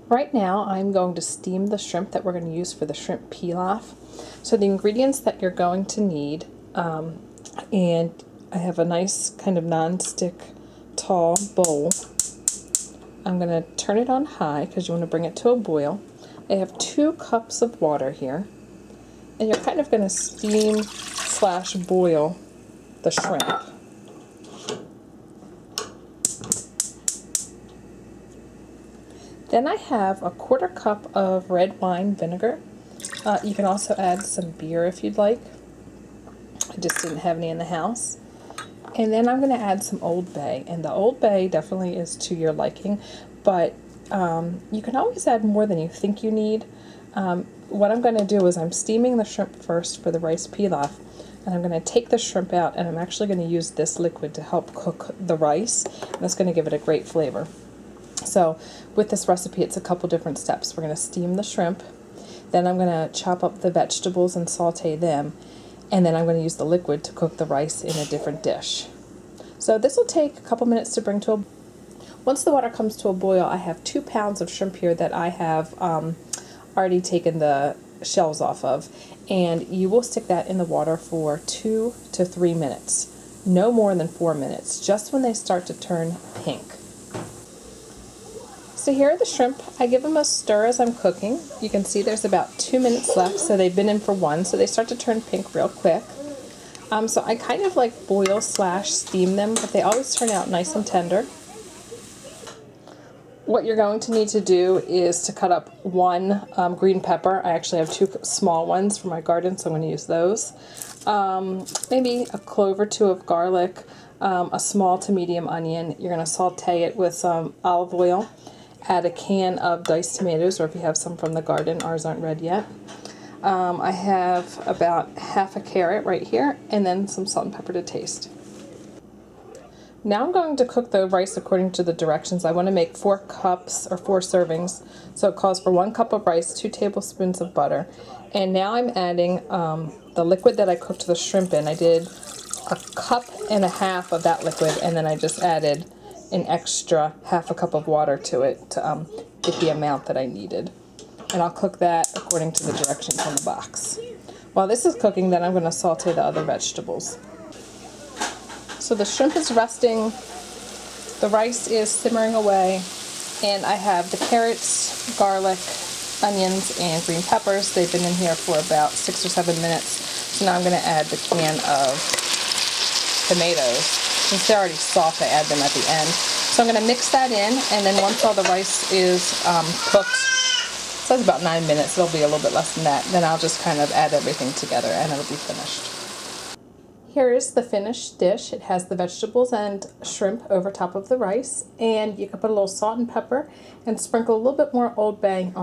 Right now I'm going to steam the shrimp that we're going to use for the shrimp pilaf. So the ingredients that you're going to need, and I have a nice kind of non-stick tall bowl. I'm going to turn it on high because you want to bring it to a boil. I have 2 cups of water here, and you're kind of going to steam slash boil the shrimp. Then I have a 1/4 cup of red wine vinegar. You can also add some beer if you'd like. I just didn't have any in the house. And then I'm going to add some Old Bay, and the Old Bay definitely is to your liking, but you can always add more than you think you need. What I'm going to do is I'm steaming the shrimp first for the rice pilaf, and I'm going to take the shrimp out, and I'm actually going to use this liquid to help cook the rice, and that's going to give it a great flavor. So with this recipe, it's a couple different steps. We're going to steam the shrimp, then I'm going to chop up the vegetables and saute them, and then I'm going to use the liquid to cook the rice in a different dish. So this will take a couple minutes to bring to a... Once the water comes to a boil, I have 2 pounds of shrimp here that I have already taken the shells off of, and you will stick that in the water for 2 to 3 minutes. No more than 4 minutes, just when they start to turn pink. So here are the shrimp. I give them a stir as I'm cooking. You can see there's about 2 minutes left, so they've been in for 1, so they start to turn pink real quick. So I kind of like boil slash steam them, but they always turn out nice and tender. What you're going to need to do is to cut up 1 green pepper. I actually have 2 small ones from my garden, so I'm going to use those. Maybe a clove or 2 of garlic, a small to medium onion. You're going to saute it with some olive oil. Add a can of diced tomatoes, or if you have some from the garden, ours aren't red yet. I have about half a carrot right here, and then some salt and pepper to taste. Now I'm going to cook the rice according to the directions. I want to make 4 cups or 4 servings, so it calls for 1 cup of rice, 2 tablespoons of butter. And now I'm adding the liquid that I cooked the shrimp in. I did 1.5 cups of that liquid, and then I just added an extra 1/2 cup of water to it to get the amount that I needed. And I'll cook that according to the directions on the box. While this is cooking, then I'm going to saute the other vegetables. So the shrimp is resting, the rice is simmering away, and I have the carrots, garlic, onions, and green peppers. They've been in here for about 6 or 7 minutes. So now I'm going to add the can of tomatoes. Since they're already soft, I add them at the end. So I'm going to mix that in, and then once all the rice is cooked, so that's about 9 minutes, it'll be a little bit less than that, then I'll just kind of add everything together and it'll be finished. Here is the finished dish. It has the vegetables and shrimp over top of the rice, and you can put a little salt and pepper and sprinkle a little bit more Old Bay on